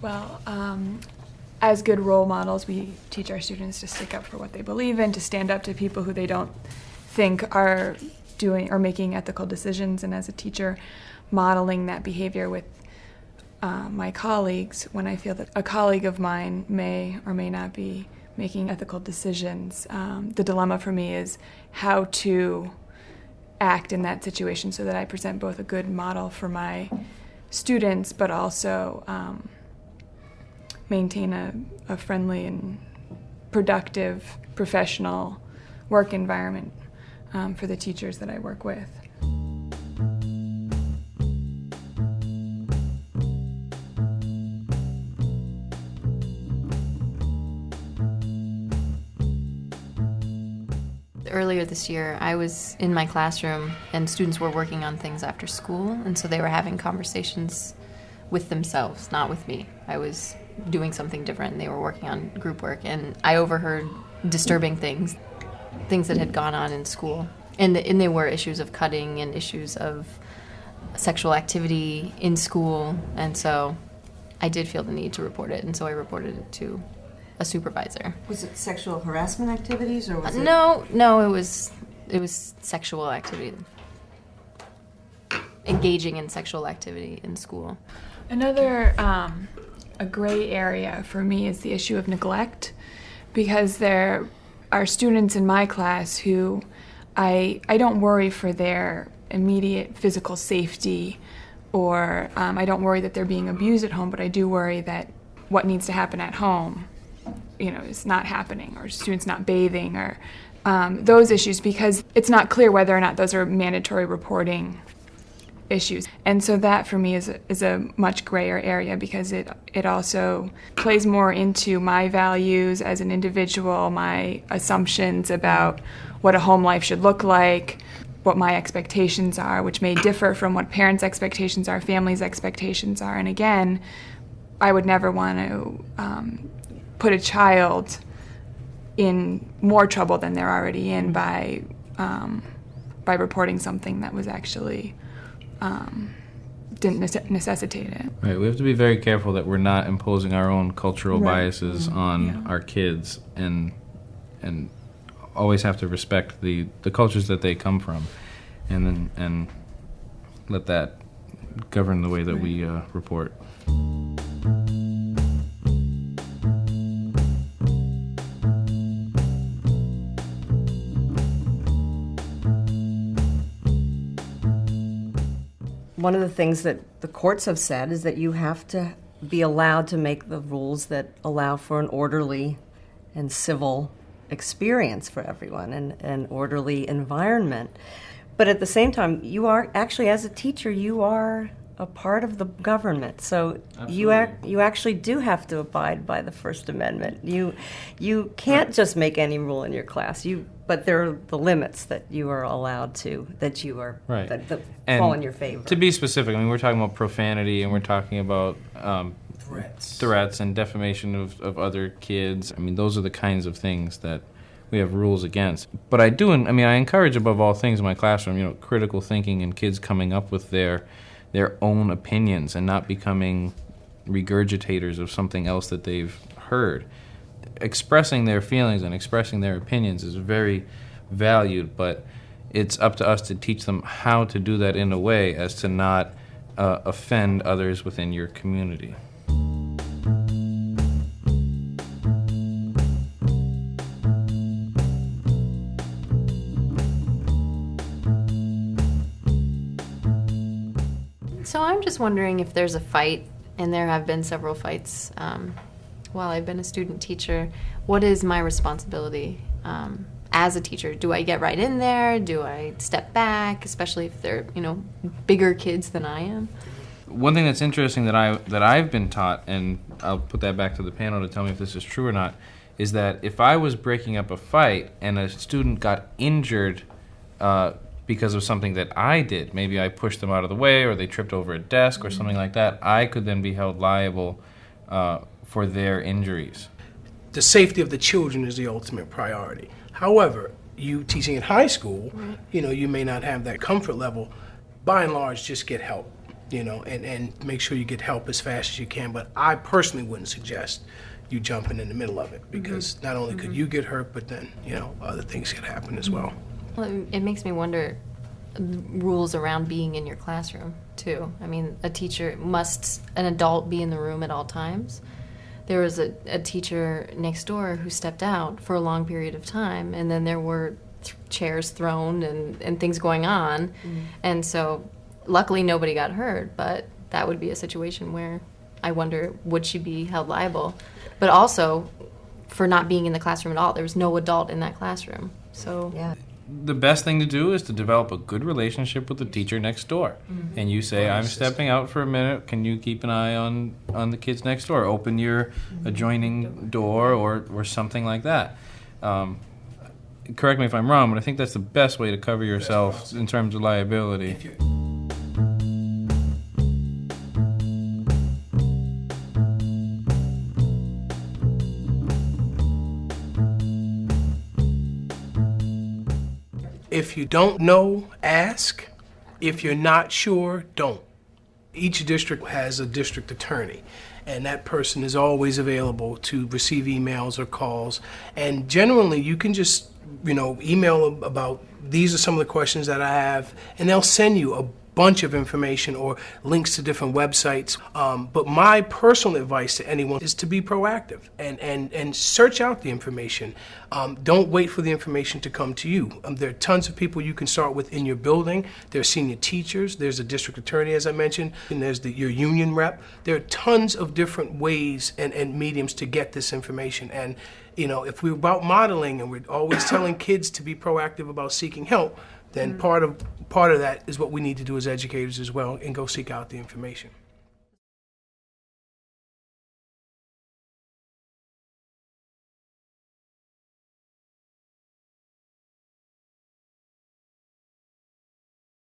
Well, as good role models, we teach our students to stick up for what they believe in, to stand up to people who they don't think are doing or making ethical decisions. And as a teacher, modeling that behavior with my colleagues when I feel that a colleague of mine may or may not be making ethical decisions. The dilemma for me is how to act in that situation so that I present both a good model for my students, but also maintain a friendly and productive, professional work environment for the teachers that I work with. Earlier this year, I was in my classroom and students were working on things after school, and so they were having conversations with themselves, not with me. I was doing something different and they were working on group work, and I overheard disturbing things that had gone on in school. And they were issues of cutting and issues of sexual activity in school, and so I did feel the need to report it, and so I reported it to a supervisor. Was it sexual harassment activities, or was it? No, it was sexual activity. Engaging in sexual activity in school. Another a gray area for me is the issue of neglect, because there are students in my class who I don't worry for their immediate physical safety, or I don't worry that they're being abused at home, but I do worry that what needs to happen at home is not happening, or students not bathing, or those issues, because it's not clear whether or not those are mandatory reporting issues. And so that for me is a much grayer area, because it also plays more into my values as an individual, my assumptions about what a home life should look like, what my expectations are, which may differ from what parents' expectations are, families' expectations are. And again, I would never want to put a child in more trouble than they're already in by reporting something that was actually didn't necessitate it. Right. We have to be very careful that we're not imposing our own cultural biases on our kids, and always have to respect the cultures that they come from, and let that govern the way that we report. One of the things that the courts have said is that you have to be allowed to make the rules that allow for an orderly and civil experience for everyone, and an orderly environment. But at the same time, you are actually, as a teacher, you are a part of the government. So you actually do have to abide by the First Amendment. You can't just make any rule in your class. But there are the limits that you are allowed to, that you are that fall in your favor. To be specific, I mean, we're talking about profanity, and we're talking about threats and defamation of other kids. I mean, those are the kinds of things that we have rules against. But I encourage above all things in my classroom, critical thinking and kids coming up with their own opinions and not becoming regurgitators of something else that they've heard. Expressing their feelings and expressing their opinions is very valued, but it's up to us to teach them how to do that in a way as to not offend others within your community. So I'm just wondering if there's a fight, and there have been several fights while I've been a student teacher. What is my responsibility as a teacher? Do I get right in there? Do I step back, especially if they're bigger kids than I am? One thing that's interesting that I've been taught, and I'll put that back to the panel to tell me if this is true or not, is that if I was breaking up a fight and a student got injured because of something that I did, maybe I pushed them out of the way or they tripped over a desk or something like that, I could then be held liable for their injuries. The safety of the children is the ultimate priority. However, you teaching in high school, you may not have that comfort level. By and large, just get help. and make sure you get help as fast as you can. But I personally wouldn't suggest you jumping in the middle of it, because not only could you get hurt, but then, other things could happen as well. Well, it makes me wonder rules around being in your classroom, too. I mean, an adult be in the room at all times? There was a teacher next door who stepped out for a long period of time, and then there were chairs thrown and things going on. And so luckily nobody got hurt, but that would be a situation where I wonder, would she be held liable? But also, for not being in the classroom at all, there was no adult in that classroom. So Yeah. The best thing to do is to develop a good relationship with the teacher next door. And you say, I'm stepping out for a minute. Can you keep an eye on the kids next door? Open your adjoining door or something like that. Correct me if I'm wrong, but I think that's the best way to cover yourself in terms of liability. If you don't know, ask. If you're not sure, don't. Each district has a district attorney, and that person is always available to receive emails or calls. And generally, you can just, email about, these are some of the questions that I have, and they'll send you a bunch of information or links to different websites. But my personal advice to anyone is to be proactive and search out the information. Don't wait for the information to come to you. There are tons of people you can start with in your building. There are senior teachers. There's a district attorney, as I mentioned, and there's your union rep. There are tons of different ways and mediums to get this information. And if we're about modeling and we're always telling kids to be proactive about seeking help, then part of that is what we need to do as educators as well, and go seek out the information.